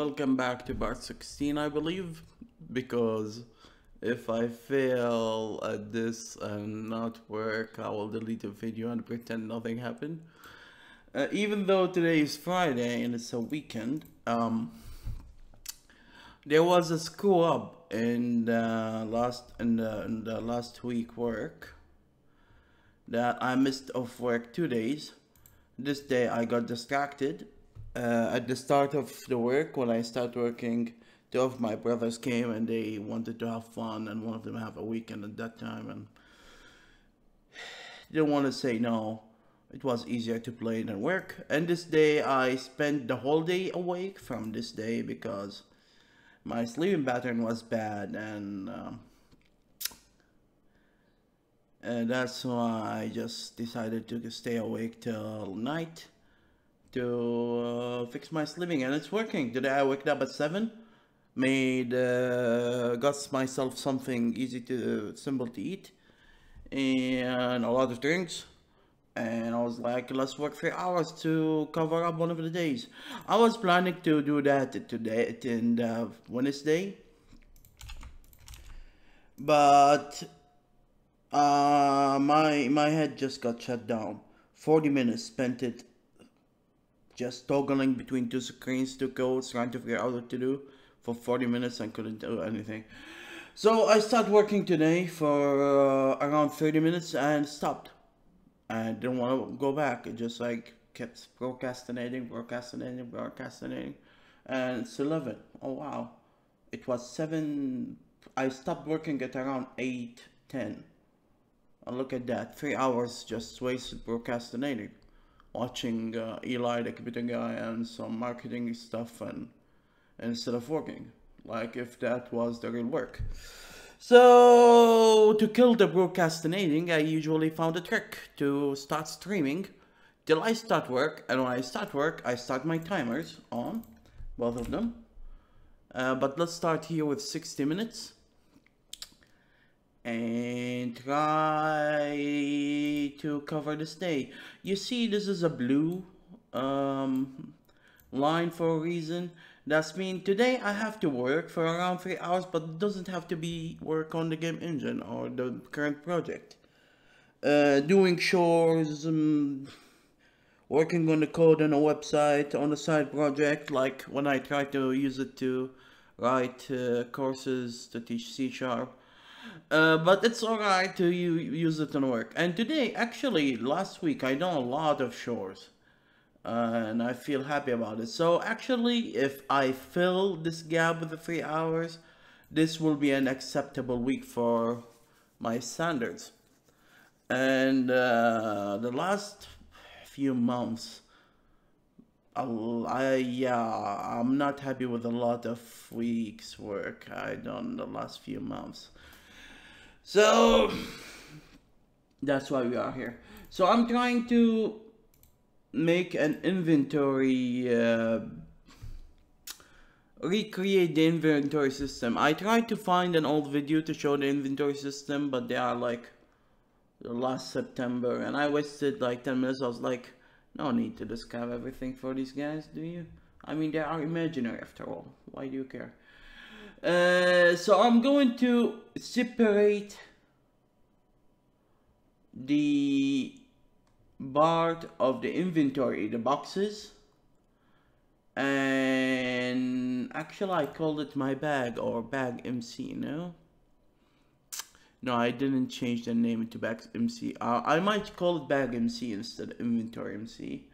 welcome back to part 16, I believe, because if I fail at this and not work, I will delete the video and pretend nothing happened. Even though today is Friday and it's a weekend, there was a screw up in the last week work that I missed off work 2 days. This day I got distracted. At the start of the work, when I start working, two of my brothers came and they wanted to have fun, and one of them have a weekend at that time and didn't want to say no. It was easier to play than work. And this day I spent the whole day awake from this day because my sleeping pattern was bad, and that's why I just decided to stay awake till night to fix my sleeping, and it's working. Today I woke up at 7, got myself something simple to eat, and a lot of drinks, and I was like, let's work 3 hours to cover up one of the days. I was planning to do that today, in Wednesday, but my head just got shut down. 40 minutes spent it just toggling between two screens, two codes, trying to figure out what to do for 40 minutes and couldn't do anything. So I started working today for around 30 minutes and stopped. I didn't want to go back. It just like kept procrastinating, and it's 11. Oh wow. It was 7. I stopped working at around 8:10. And look at that, 3 hours just wasted procrastinating, watching Eli the computer guy and some marketing stuff, and instead of working, like if that was the real work. So to kill the procrastinating, I usually found a trick to start streaming till I start work, and when I start work I start my timers on both of them, but let's start here with 60 minutes and try to cover this day. You see, this is a blue line for a reason. That's mean today I have to work for around 3 hours, but it doesn't have to be work on the game engine or the current project. Doing chores, working on the code on a website, on a side project, like when I try to use it to write courses to teach C#. But it's alright to use it on work. And today, actually, last week, I done a lot of chores. And I feel happy about it. So actually, if I fill this gap with the 3 hours, this will be an acceptable week for my standards. And the last few months, I'm not happy with a lot of weeks work I done the last few months. So that's why we are here. So I'm trying to make an inventory, recreate the inventory system. I tried to find an old video to show the inventory system, but they are like the last September, and I wasted like 10 minutes. I was like, no need to describe everything for these guys, do you? I mean, they are imaginary after all. Why do you care? So I'm going to separate the part of the inventory, the boxes, and actually I called it my bag or bag MC. No, I didn't change the name to bag MC. I might call it bag MC instead of inventory MC.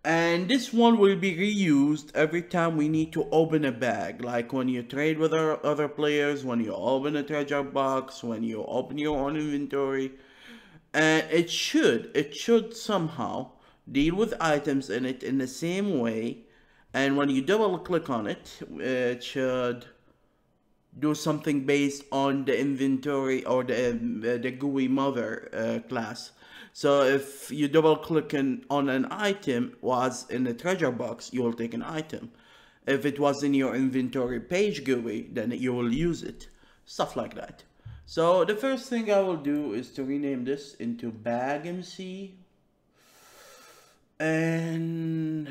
And this one will be reused every time we need to open a bag, like when you trade with other players, when you open a treasure box, when you open your own inventory. And it should somehow deal with items in it in the same way, and when you double click on it, it should do something based on the inventory or the GUI mother class. So if you double click on an item was in the treasure box, you will take an item. If it was in your inventory page GUI, then you will use it. Stuff like that. So the first thing I will do is to rename this into bag MC, and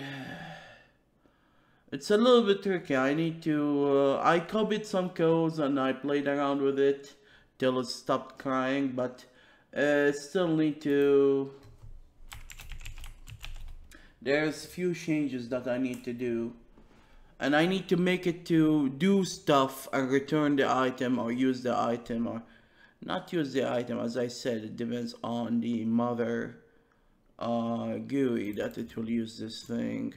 It's a little bit tricky. I need to, I copied some codes and I played around with it till it stopped crying, but still need to, there's few changes that I need to do. And I need to make it to do stuff and return the item or use the item or not use the item. As I said, it depends on the mother GUI that it will use this thing.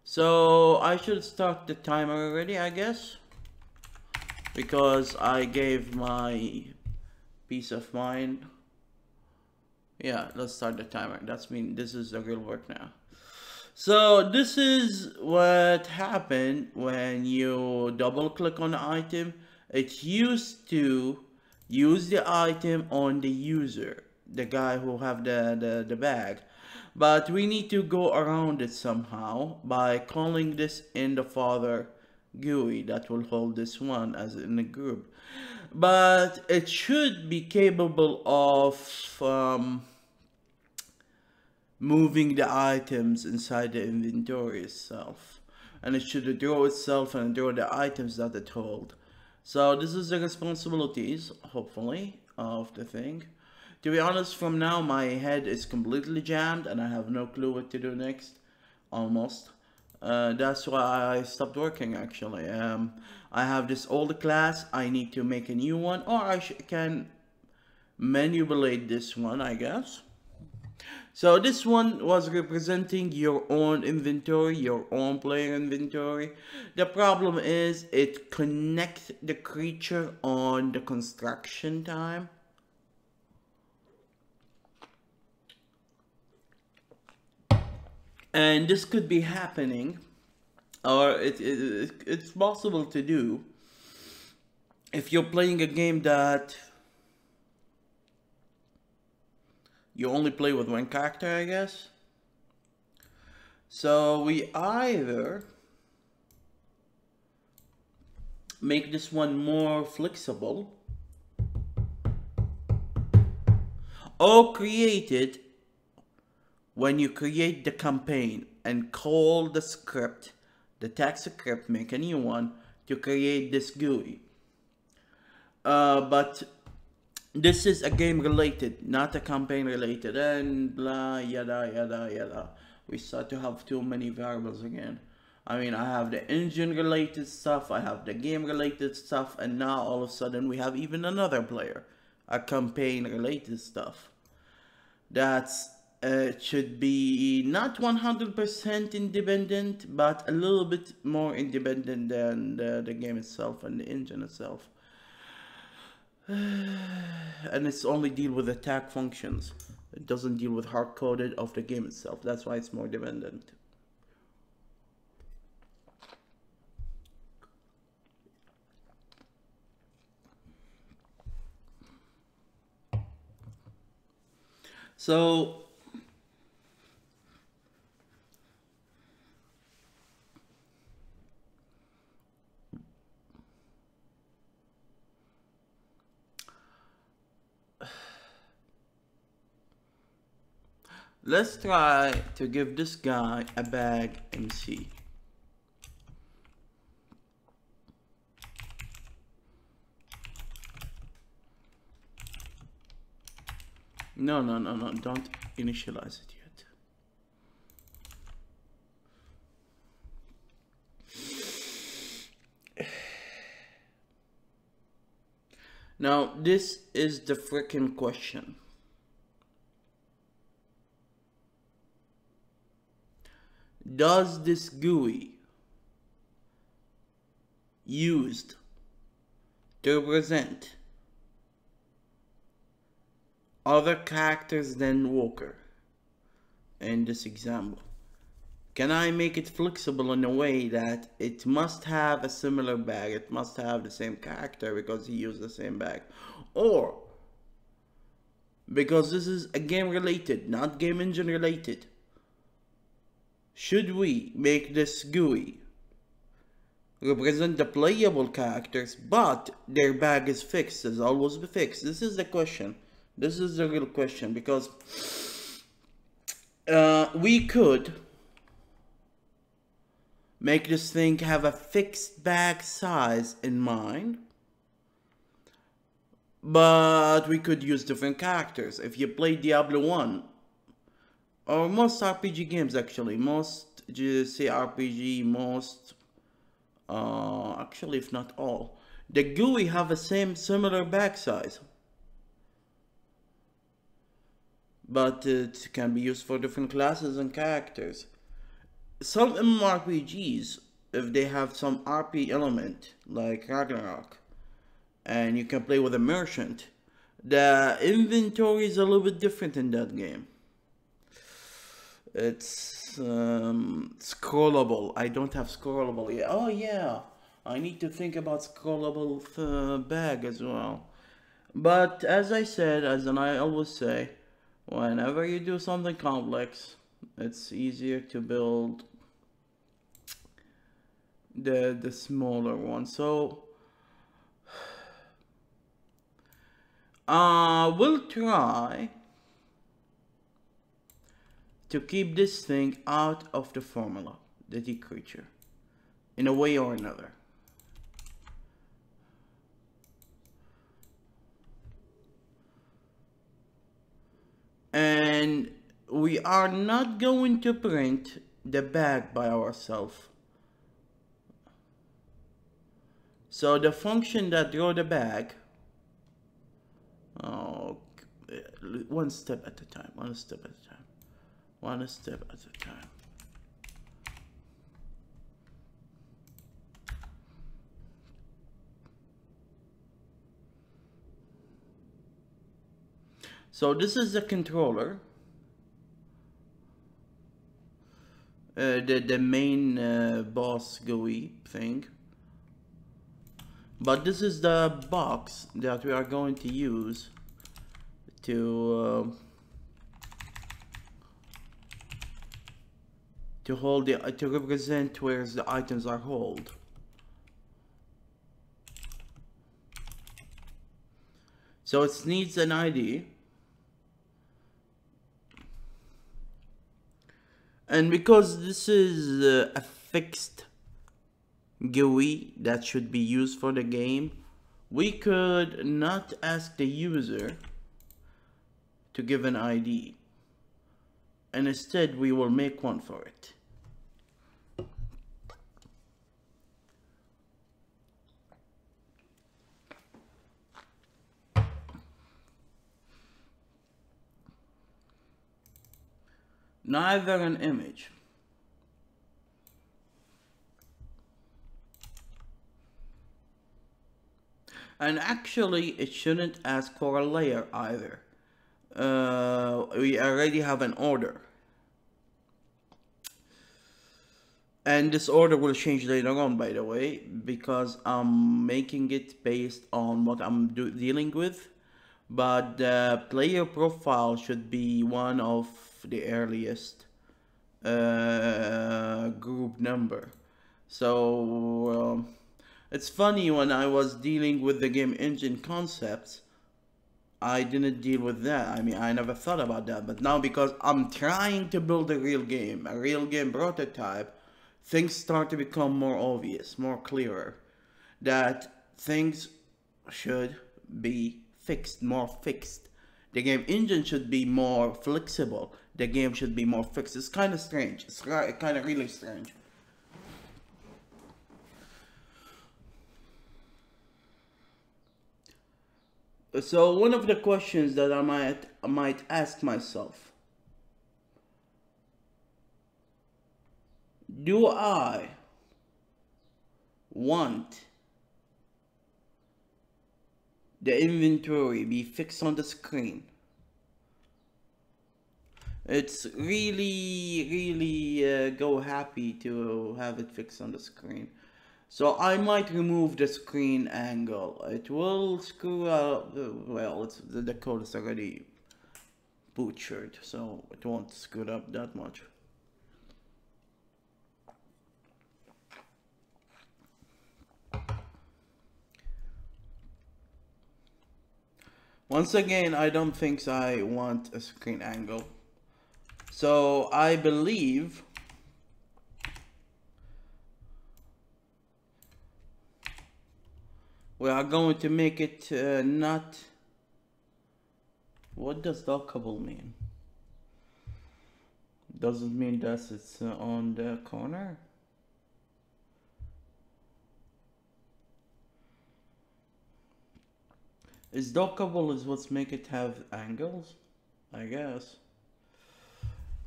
So I should start the timer already, I guess, because I gave my peace of mind. Yeah, let's start the timer. That's mean this is the real work now. So this is what happened when you double click on the item. It used to use the item on the user, the guy who have the bag. But we need to go around it somehow by calling this in the father GUI that will hold this one as in a group. But it should be capable of moving the items inside the inventory itself, and it should draw itself and draw the items that it holds. So this is the responsibilities, hopefully, of the thing. To be honest, from now my head is completely jammed and I have no clue what to do next, almost. That's why I stopped working actually. I have this old class, I need to make a new one, or I can manipulate this one, I guess. So this one was representing your own inventory, your own player inventory. The problem is it connects the creature on the construction time. And this could be happening, or it's possible to do if you're playing a game that you only play with one character, I guess. So we either make this one more flexible or create it when you create the campaign and call the script, the text script, make a new one to create this GUI. But this is a game related, not a campaign related, and blah, yada, yada, yada. We start to have too many variables again. I mean, I have the engine related stuff, I have the game related stuff, and now all of a sudden we have even another player, a campaign related stuff. That's it should be not 100% independent, but a little bit more independent than the game itself and the engine itself. And it's only deal with attack functions. It doesn't deal with hard-coded of the game itself. That's why it's more dependent. So let's try to give this guy a bag MC. No, don't initialize it yet. Now, this is the freaking question. Does this GUI used to represent other characters than Walker in this example? Can I make it flexible in a way that it must have a similar bag, it must have the same character because he used the same bag? Or, because this is a game related, not game engine related, should we make this GUI represent the playable characters, but their bag is fixed, is always be fixed? This is the question. This is the real question, because we could make this thing have a fixed bag size in mind. But we could use different characters. If you play Diablo 1, or most RPG games actually, most JRPG, most, actually if not all, the GUI have a similar bag size. But it can be used for different classes and characters. Some MMORPGs, if they have some RP element, like Ragnarok, and you can play with a merchant, the inventory is a little bit different in that game. It's scrollable. I don't have scrollable yet. Oh yeah, I need to think about scrollable bag as well. But as I said, I always say, whenever you do something complex, it's easier to build the smaller one. So we'll try to keep this thing out of the formula, the T creature, in a way or another. And we are not going to print the bag by ourselves. So the function that draw the bag, one step at a time, one step at a time, one step at a time. So this is the controller, the main boss GUI thing. But this is the box that we are going to use to hold to represent where the items are held. So it needs an ID. And because this is a fixed GUI that should be used for the game, we could not ask the user to give an ID, and instead we will make one for it. Neither an image. And actually it shouldn't ask for a layer either. We already have an order. And this order will change later on, by the way, because I'm making it based on what I'm dealing with. But the player profile should be one of the earliest group number. So it's funny, when I was dealing with the game engine concepts, I didn't deal with that. I mean, I never thought about that. But now, because I'm trying to build a real game prototype, things start to become more obvious, more clearer, that things should be fixed, more fixed. The game engine should be more flexible. The game should be more fixed. It's kind of strange. It's kind of really strange. So one of the questions that I might ask myself: do I want the inventory be fixed on the screen? It's really go happy to have it fixed on the screen. So I might remove the screen angle. It will screw up. Well, the code is already butchered, so it won't screw it up that much. Once again, I don't think I want a screen angle. So I believe We are going to make it not. What does dockable mean? Doesn't mean that it's on the corner. Is dockable is what's make it have angles? I guess.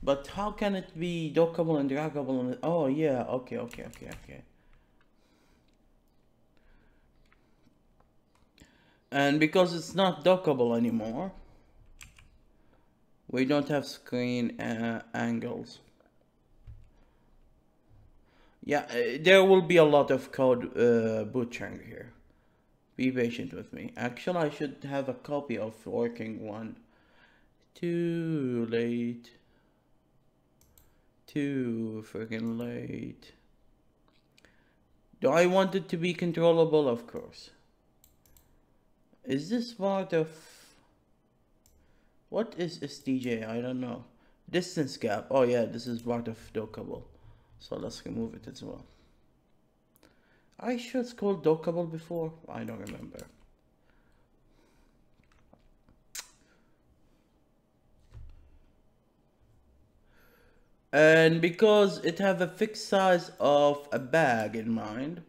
But how can it be dockable and draggable? And oh yeah, okay. And because it's not dockable anymore, we don't have screen angles. Yeah, there will be a lot of code butchering here. Be patient with me. Actually, I should have a copy of working one. Too late. Too freaking late. Do I want it to be controllable? Of course. Is this part of... What is STJ? I don't know. Distance gap. Oh yeah, this is part of dockable. So let's remove it as well. I sure it's called dockable before? I don't remember. And because it have a fixed size of a bag in mind,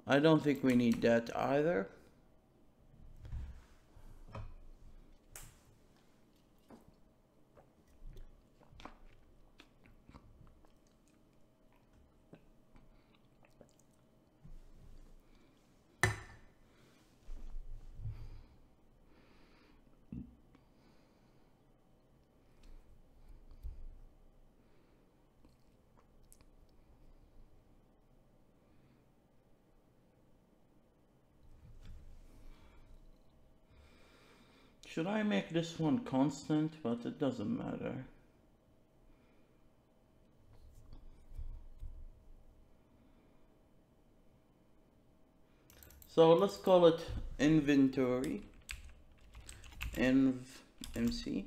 I don't think we need that either. Should I make this one constant? But it doesn't matter. So let's call it inventory. Inv MC.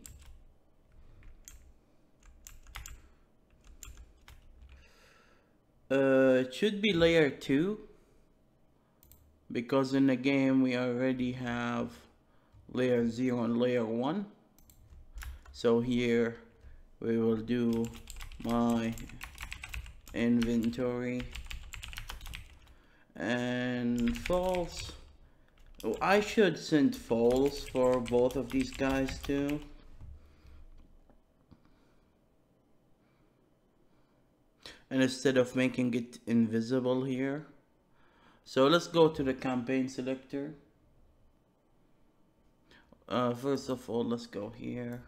It should be layer 2 because in the game we already have layer 0 and layer 1. So here we will do my inventory and false. Oh, I should send false for both of these guys too. And instead of making it invisible here. So let's go to the campaign selector. First of all, let's go here.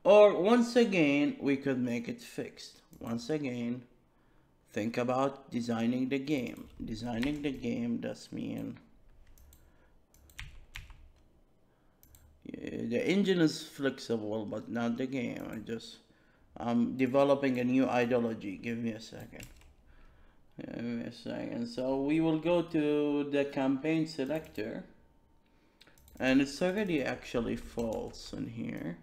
Or once again, we could make it fixed. Once again, think about designing the game. Designing the game does mean the engine is flexible, but not the game. I'm developing a new ideology. Give me a second. Give me a second. So we will go to the campaign selector, and it's already actually false in here.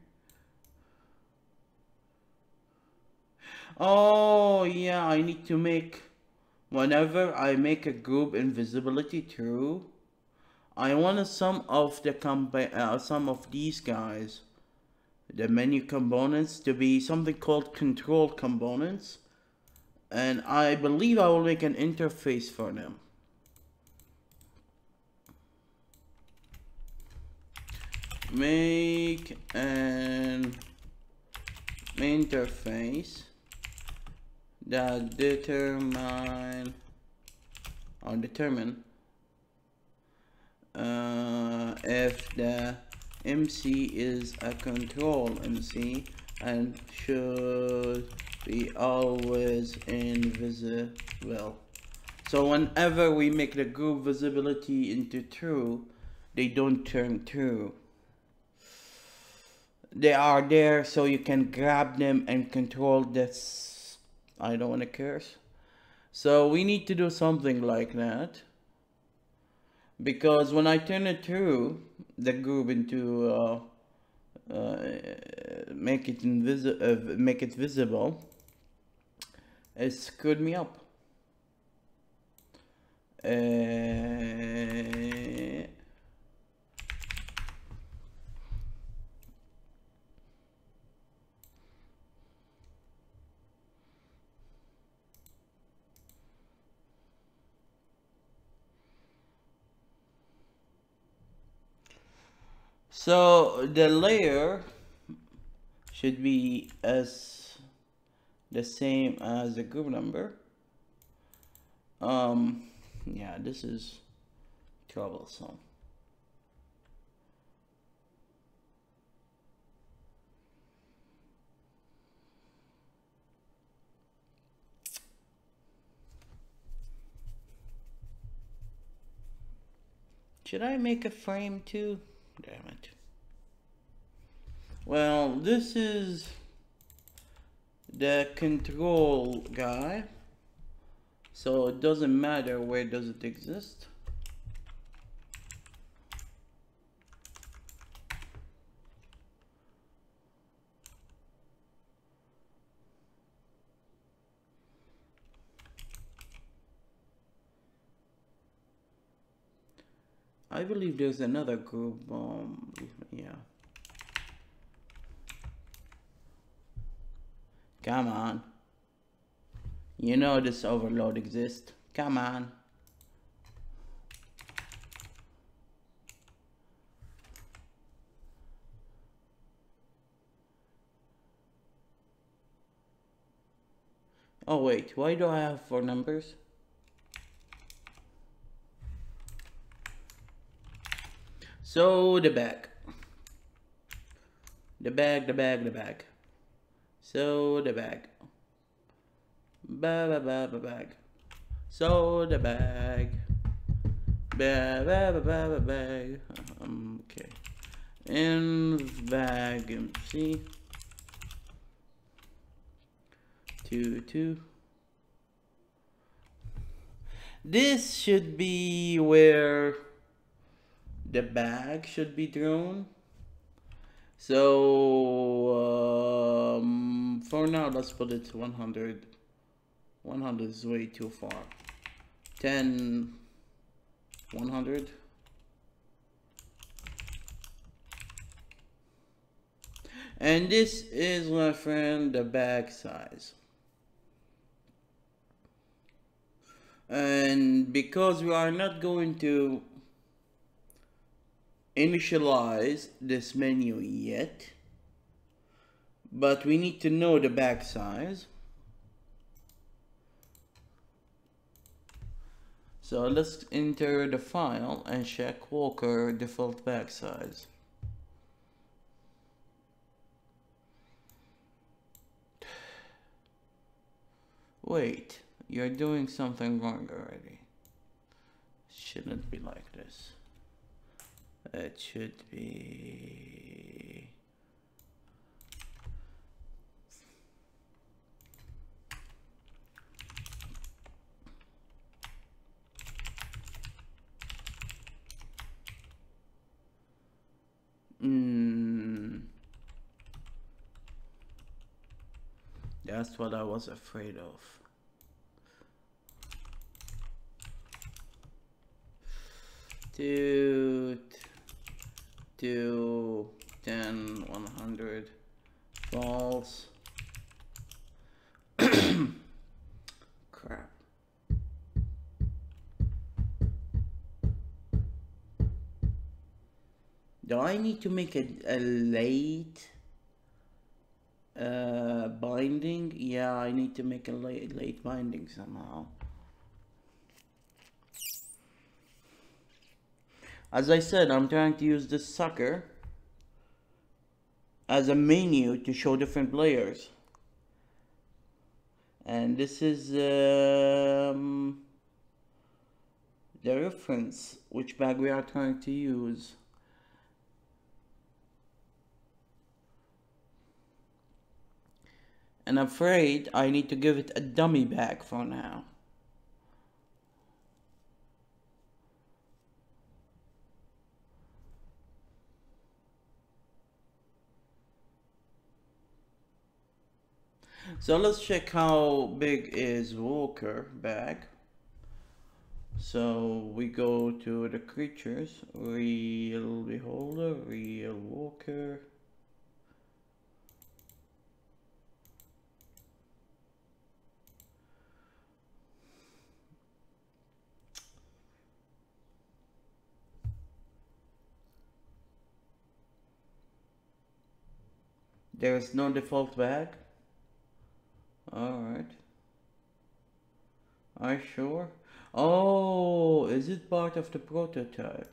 Oh yeah, I need to make, whenever I make a group invisibility true, I want some of the some of these guys, the menu components, to be something called control components, and I believe I will make an interface for them. Make an interface that determine if the MC is a control MC and should be always invisible. So whenever we make the group visibility into true, they don't turn true. They are there so you can grab them and control this. I don't want to curse. So we need to do something like that. Because when I turn it through the group into make it visible, it screwed me up. So the layer should be as the same as the group number. Yeah, this is troublesome. Should I make a frame too? Damn it. Well, this is the control guy, so it doesn't matter where does it exist. I believe there's another group. Yeah. Come on. You know this overload exists. Come on. Oh wait, why do I have 4 numbers? So the bag. The bag. So the bag. Bag. So the bag. Bag. Okay. In bag MC. 2. This should be where the bag should be thrown. So for now, let's put it to 100. 100 is way too far. 10, 100. And this is, my friend, the bag size. And because we are not going to initialize this menu yet, but we need to know the bag size. So let's enter the file and check Walker default bag size. Wait, you're doing something wrong already. Shouldn't be like this. It should be... That's what I was afraid of. Two, 10, 100, false. Crap. Do I need to make a late binding? Yeah, I need to make a late binding somehow. As I said, I'm trying to use this sucker as a menu to show different layers. And this is the reference, which bag we are trying to use. And I'm afraid I need to give it a dummy bag for now. So let's check how big is Walker bag. So we go to the creatures, real beholder, real walker. There's no default bag. Alright. Are you sure? Oh, is it part of the prototype?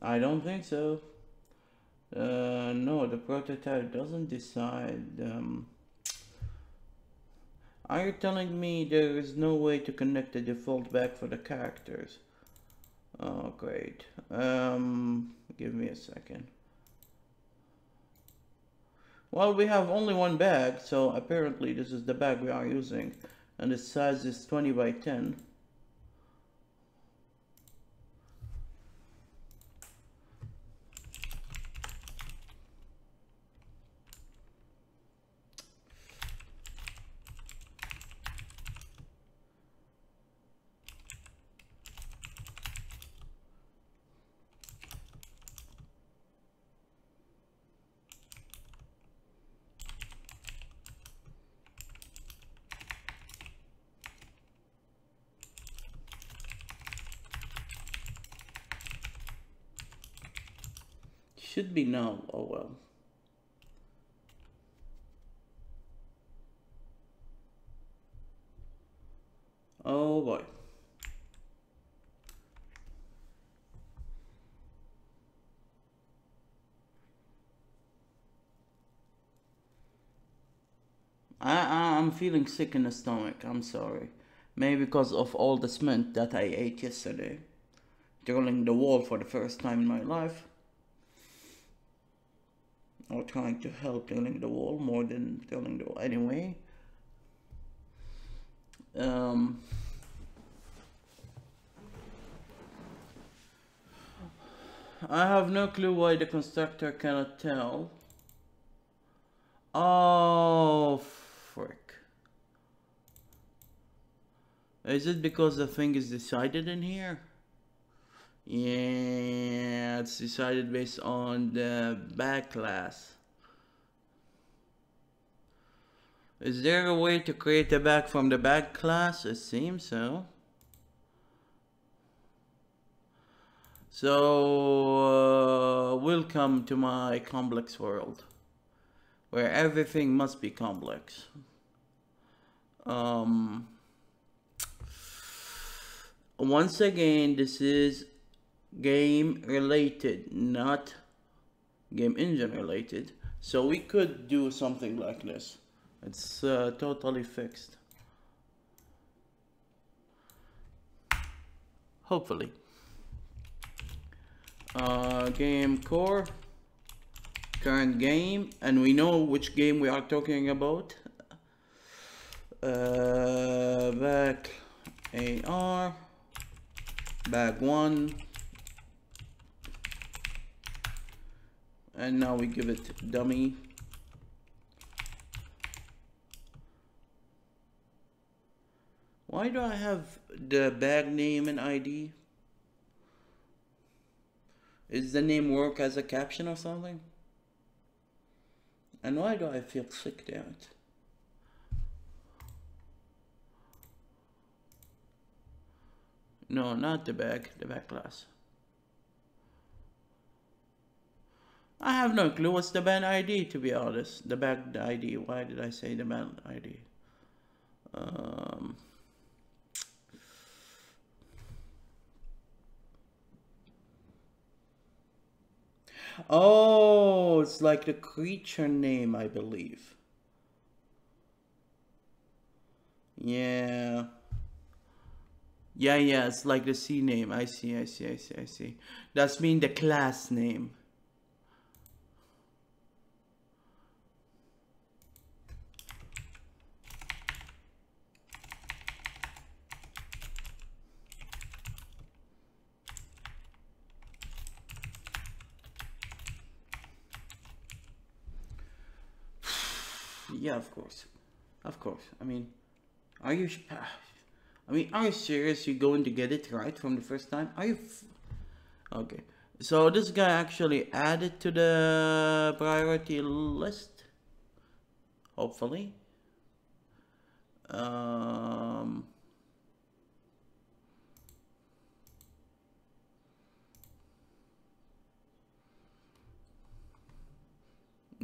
I don't think so. No, the prototype doesn't decide. Are you telling me there is no way to connect the default bag for the characters? Oh, great. Give me a second. Well, we have only one bag, so apparently this is the bag we are using, and the size is 20 by 10. Should be now. Oh well. Oh boy. I'm feeling sick in the stomach. I'm sorry. Maybe because of all the cement that I ate yesterday. Drilling the wall for the first time in my life. Or trying to help drilling the wall more than drilling the wall. Anyway. I have no clue why the constructor cannot tell. Oh, frick. Is it because the thing is decided in here? Yeah, it's decided based on the bag class. Is there a way to create a bag from the bag class? It seems so. So, welcome to my complex world, where everything must be complex. Once again, this is game related, not game engine related. So we could do something like this. It's totally fixed. Hopefully. Game core, current game, and we know which game we are talking about. Back AR, bag 1, and now we give it dummy. Why do I have the bag name and ID? Is the name work as a caption or something? And why do I feel sick, damn it? No, not the bag class. I have no clue what's the band ID, to be honest. The bag ID, why did I say the band ID? Oh, it's like the creature name, I believe. Yeah. Yeah, it's like the C name. I see. That's mean the class name. Yeah, of course. I mean, Are you? I mean, are you serious? You're going to get it right from the first time? Are you? Okay. So this guy actually added to the priority list. Hopefully.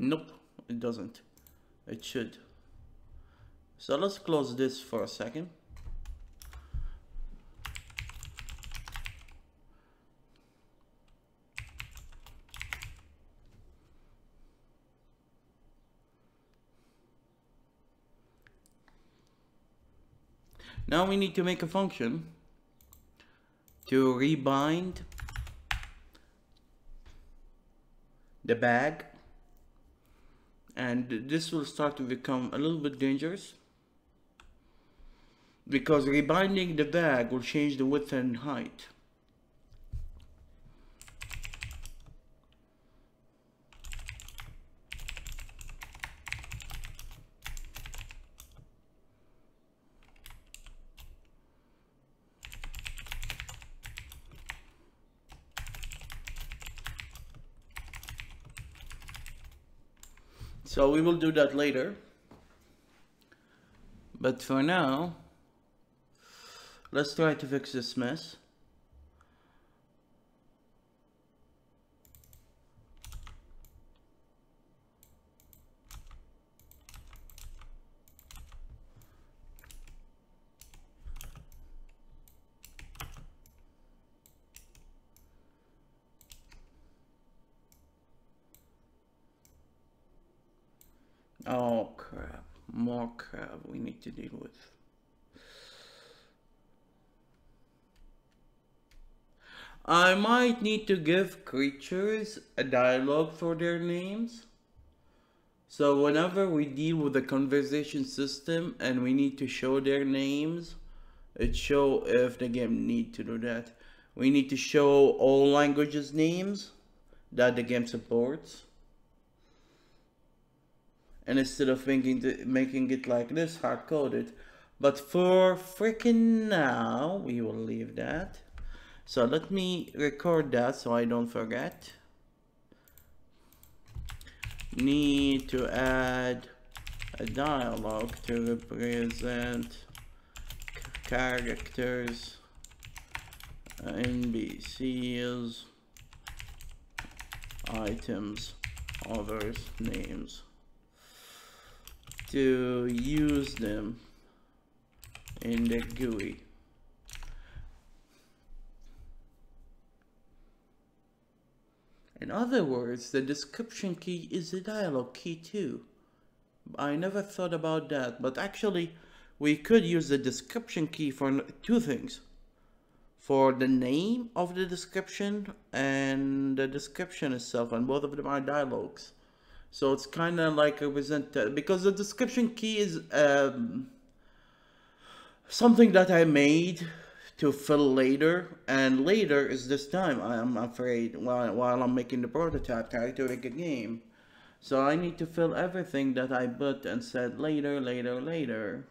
Nope, it doesn't. It should. So let's close this for a second. Now we need to make a function to rebind the bag, and this will start to become a little bit dangerous because rebinding the bag will change the width and height. So we will do that later. But for now, let's try to fix this mess. Oh crap, more crap we need to deal with. I might need to give creatures a dialogue for their names. So whenever we deal with the conversation system and we need to show their names, it show if the game need to do that. We need to show all languages names that the game supports. And instead of making it like this, hard-coded. But for freaking now, we will leave that. So let me record that so I don't forget. Need to add a dialogue to represent characters, NPCs, items, others, names, to use them in the GUI. In other words, the description key is the dialogue key too. I never thought about that, but actually we could use the description key for two things. For the name of the description and the description itself, and both of them are dialogues. So it's kind of like a because the description key is something that I made to fill later, and later is this time, I'm afraid, while I'm making the prototype, trying to make a game. So I need to fill everything that I put and said later, later, later.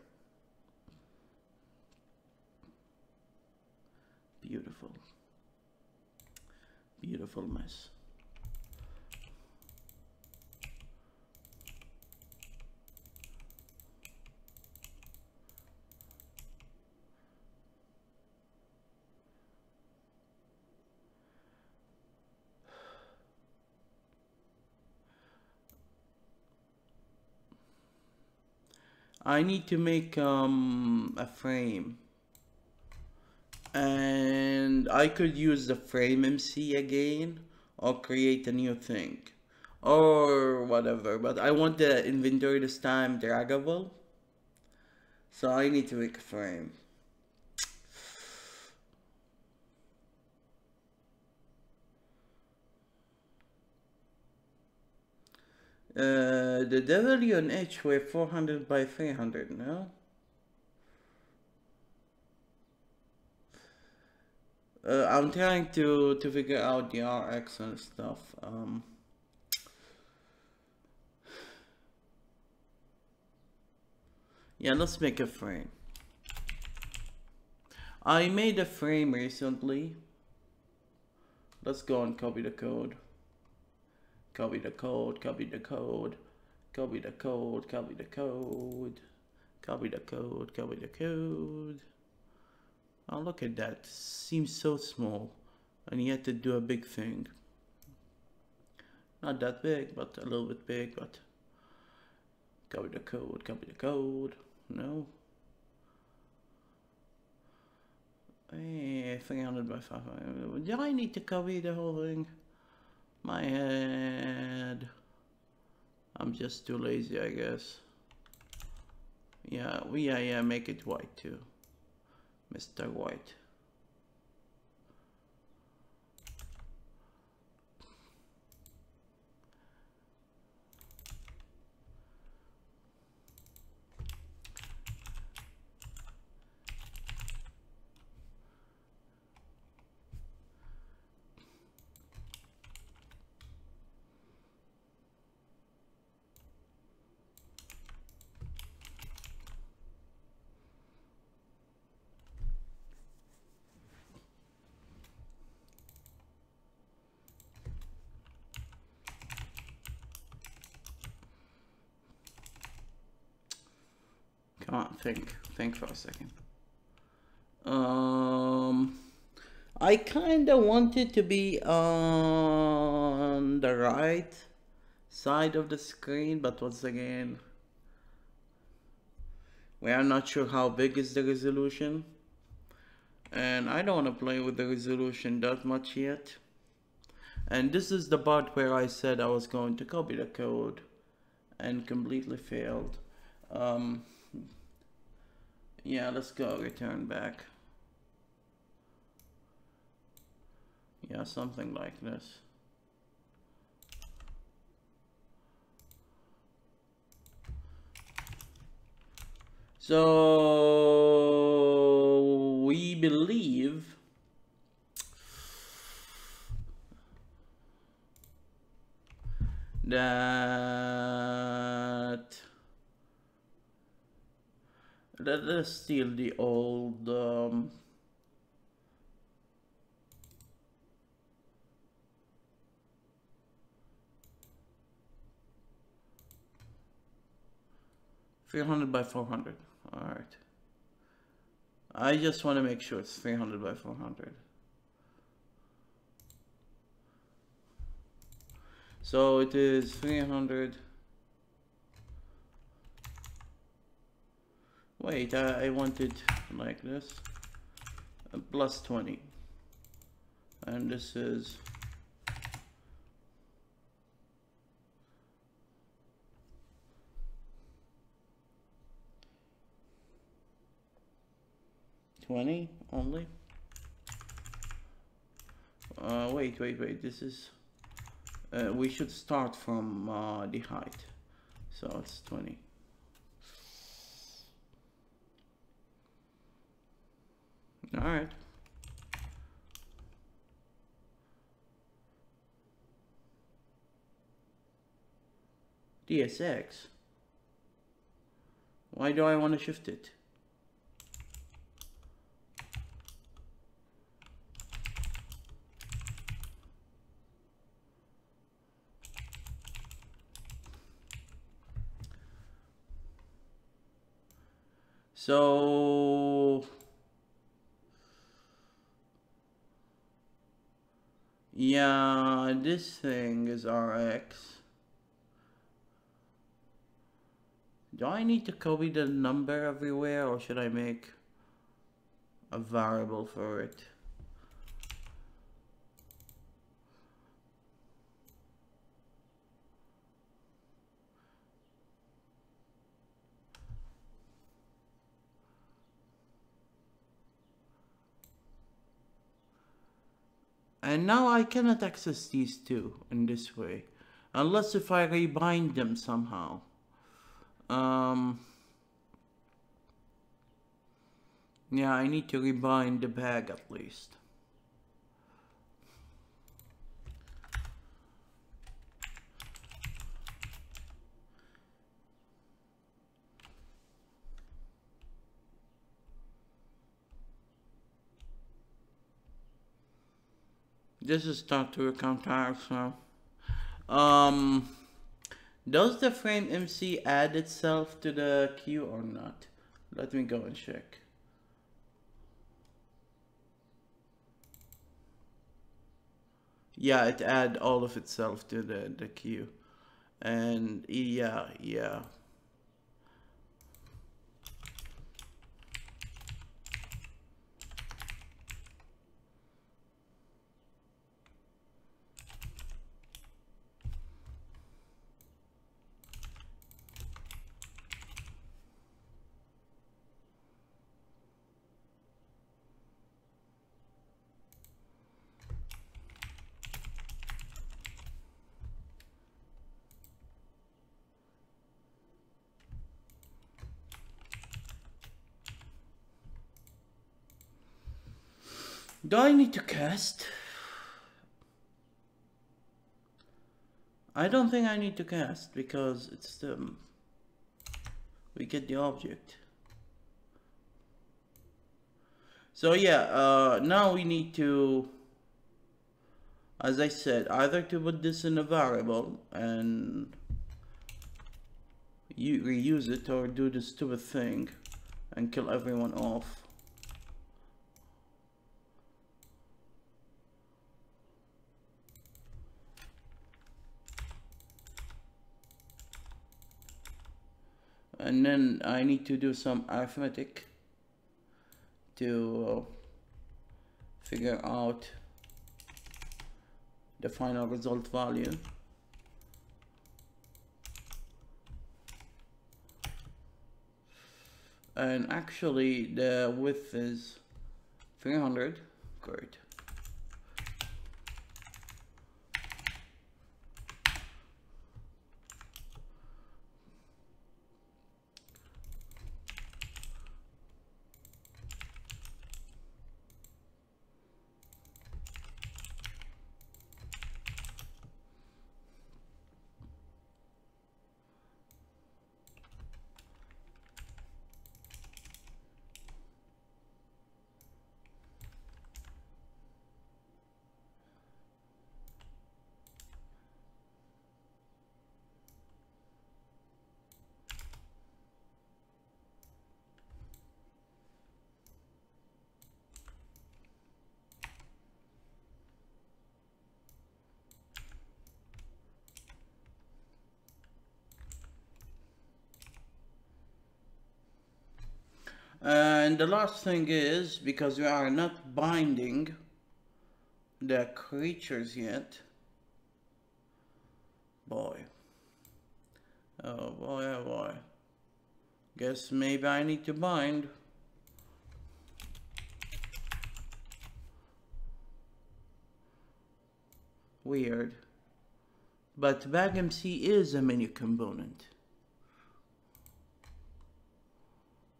Beautiful. Beautiful mess. I need to make a frame, and I could use the frame MC again or create a new thing or whatever, but I want the inventory this time draggable, so I need to make a frame. The W and H were 400 by 300, no? I'm trying to figure out the RX and stuff. Yeah, let's make a frame. I made a frame recently. Let's go and copy the code. Copy the code, copy the code, copy the code, copy the code, copy the code, copy the code. Oh, look at that. Seems so small. And yet to do a big thing. Not that big, but a little bit big, but copy the code, copy the code. No. Hey, 300 by 500. Do I need to copy the whole thing? My head. I'm just too lazy, I guess. Yeah, make it white too. Mr. White. Come on, think for a second. I kinda want it to be on the right side of the screen, but once again, we are not sure how big is the resolution, and I don't want to play with the resolution that much yet. And this is the part where I said I was going to copy the code and completely failed. Yeah, let's go return back. Yeah, something like this. So we believe that let's steal the old $300 by 400. All right. I just want to make sure it's 300 by 400. So it is 300. Wait, I want it like this. Plus 20. And this is $20 only. Wait. This is. We should start from the height. So it's 20. All right. DSX. Why do I want to shift it? So yeah, this thing is RX. Do I need to copy the number everywhere, or should I make a variable for it? And now I cannot access these two in this way, unless if I rebind them somehow. Yeah, I need to rebind the bag at least. This is start to account tags now. Um, does the frame MC add itself to the queue or not? Let me go and check. Yeah, it add all of itself to the queue. And yeah. Do I need to cast? I don't think I need to cast because it's we get the object. So yeah, now we need to, as I said, either to put this in a variable and you reuse it, or do the stupid thing and kill everyone off. And then I need to do some arithmetic to figure out the final result value. And actually the width is 300. Great. And the last thing is, because we are not binding the creatures yet, boy, oh boy, guess maybe I need to bind. Weird, but BagMC is a menu component.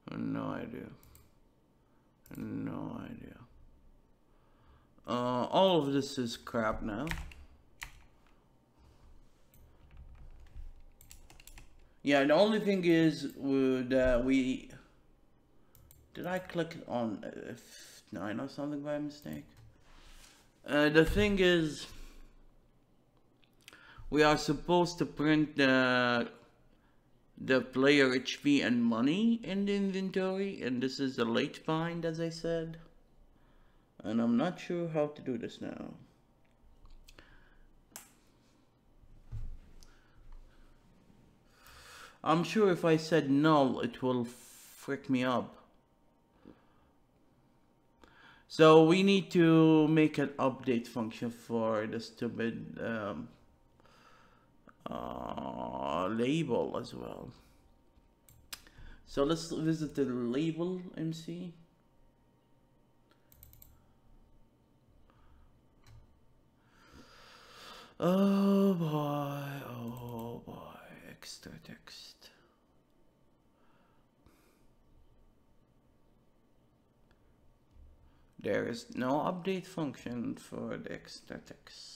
No idea. All of this is crap now. Yeah, the only thing is that did I click on F9 or something by mistake? The thing is, we are supposed to print the player HP and money in the inventory, and this is a late bind, as I said, and I'm not sure how to do this now. I'm sure if I said null it will frick me up. So we need to make an update function for the stupid label as well. So let's visit the label MC. Oh boy, extra text. There is no update function for the extra text.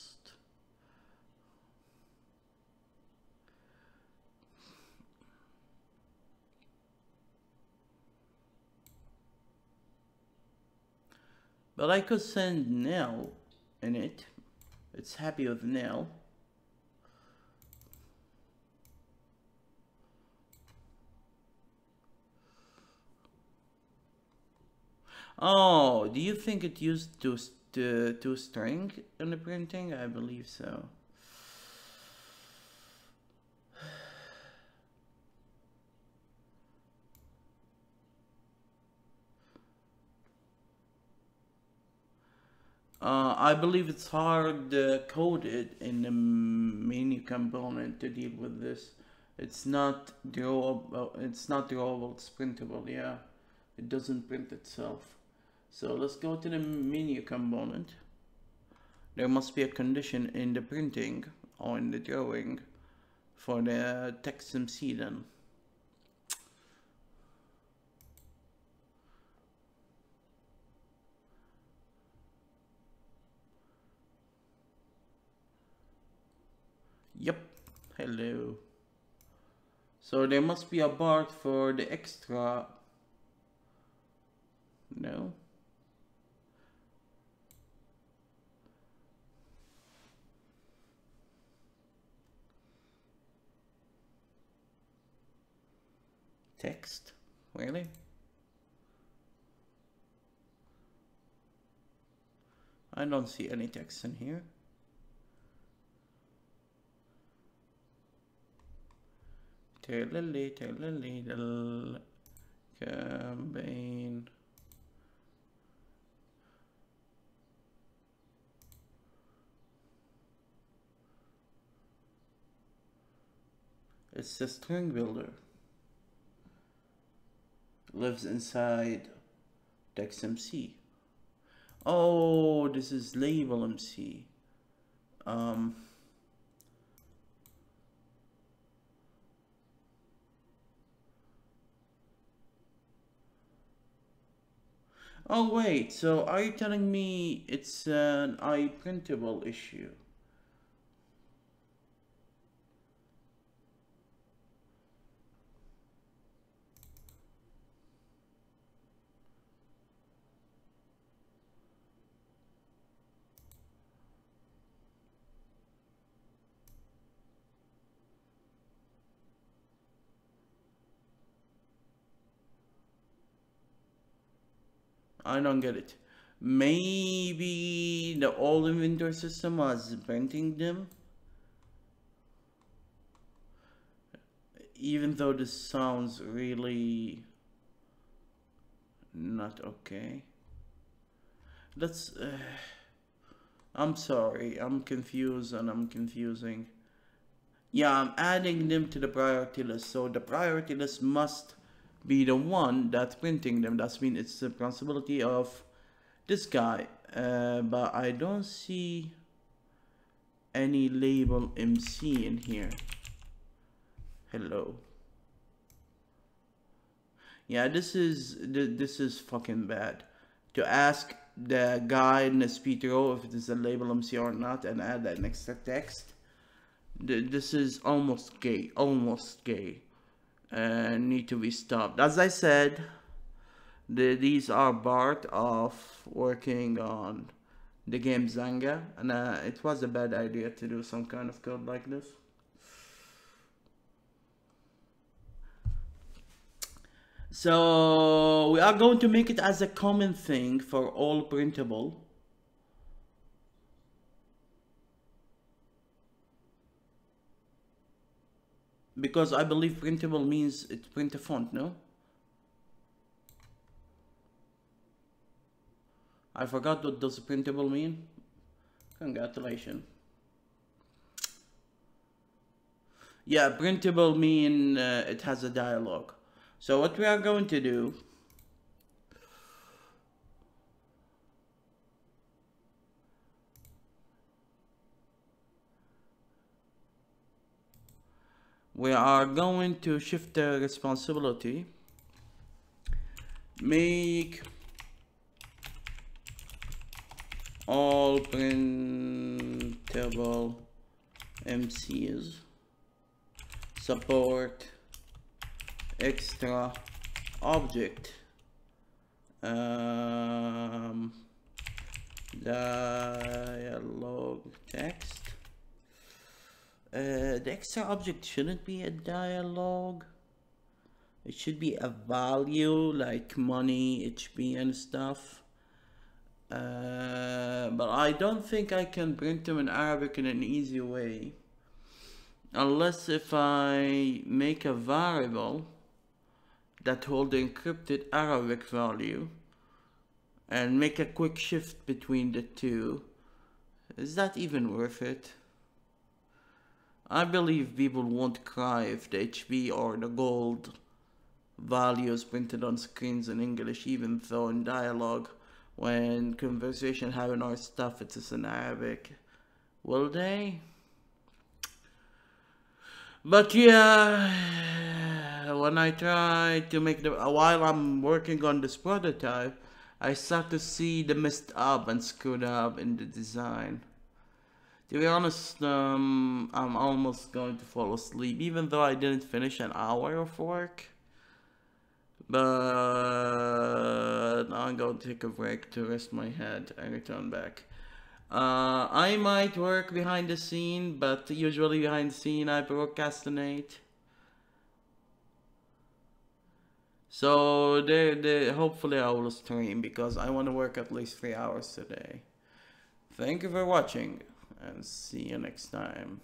But I could send nil in it, It's happy with nil. Oh, do you think it used to string in the printing? I believe so. I believe it's hard coded in the menu component to deal with this. It's not drawable. It's not drawable. It's printable. Yeah, it doesn't print itself. So let's go to the menu component. There must be a condition in the printing or in the drawing for the text MC then. Yep, hello. So there must be a bar for the extra. No. Text? Really? I don't see any text in here. Campaign. It's a string builder. Lives inside TextMC. Oh, this is label MC. Oh wait, so are you telling me it's an iPrintable issue? I don't get it. Maybe the old inventory system was printing them? Even though this sounds really not okay. Let's I'm sorry, I'm confused and I'm confusing. Yeah, I'm adding them to the priority list, so the priority list must be the one that's printing them. That means it's the responsibility of this guy, but I don't see any label MC in here. Hello. Yeah, this is fucking bad. To ask the guy in the speed row if it is a label MC or not and add an extra text. This is almost gay, need to be stopped. As I said, these are part of working on the game Zanga, and it was a bad idea to do some kind of code like this. So we are going to make it as a common thing for all printable. Because I believe printable means it print a font, no? I forgot what does printable mean. Congratulations. Yeah, printable mean it has a dialogue. So what we are going to do, we are going to shift the responsibility, make all printable MCs support extra object dialog text. The extra object shouldn't be a dialog. It should be a value like money, HP and stuff. But I don't think I can print them in Arabic in an easy way. Unless if I make a variable that hold the encrypted Arabic value and make a quick shift between the two. Is that even worth it? I believe people won't cry if the HP or the gold value is printed on screens in English, even though in dialogue, when conversation happen or stuff, it is in Arabic. Will they? But yeah, when I try to make the, while I'm working on this prototype, I start to see the messed up and screwed up in the design. To be honest, I'm almost going to fall asleep, even though I didn't finish an hour of work. But I'm going to take a break to rest my head and return back. I might work behind the scene, but usually behind the scene I procrastinate. So hopefully I will stream because I want to work at least 3 hours today. Thank you for watching and see you next time.